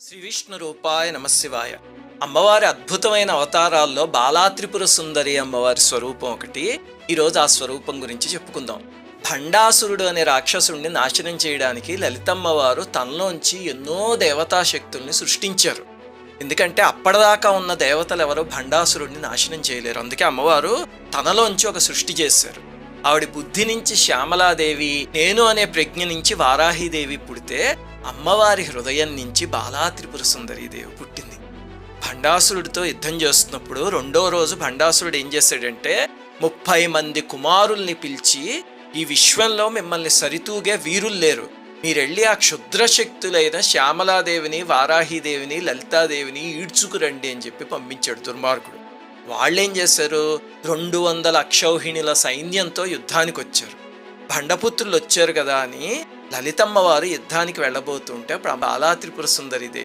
శ్రీ విష్ణు రూపాయ నమశివాయ. అమ్మవారి అద్భుతమైన అవతారాల్లో బాలాత్రిపుర సుందరి అమ్మవారి స్వరూపం ఒకటి. ఈరోజు ఆ స్వరూపం గురించి చెప్పుకుందాం. భండాసురుడు అనే రాక్షసుడిని నాశనం చేయడానికి లలితమ్మవారు తనలోంచి ఎన్నో దేవతా శక్తుల్ని సృష్టించారు. ఎందుకంటే అప్పటిదాకా ఉన్న దేవతలు ఎవరు భండాసురుడిని నాశనం చేయలేరు. అందుకే అమ్మవారు తనలోంచి ఒక సృష్టి చేశారు. ఆవిడ బుద్ధి నుంచి శ్యామలాదేవి, నేను అనే ప్రజ్ఞ నుంచి వారాహీదేవి పుడితే అమ్మవారి హృదయం నుంచి బాలాత్రిపుర సుందరీదేవి పుట్టింది. భండాసురుడితో యుద్ధం చేస్తున్నప్పుడు రెండో రోజు భండాసురుడు ఏం చేశాడంటే 30 మంది కుమారుల్ని పిలిచి, ఈ విశ్వంలో మిమ్మల్ని సరితూగే వీరులు లేరు, మీరెళ్ళి ఆ క్షుద్రశక్తులైన శ్యామలాదేవిని, వారాహీదేవిని, లలితాదేవిని ఈడ్చుకురండి అని చెప్పి పంపించాడు దుర్మార్గుడు. వాళ్ళేం చేశారు, 200 అక్షౌహిణుల సైన్యంతో యుద్ధానికి వచ్చారు. భండపుత్రులు వచ్చారు కదా అని లలితమ్మవారు యుద్ధానికి వెళ్ళబోతుంటే బాలాత్రిపుర సుందరిదేవి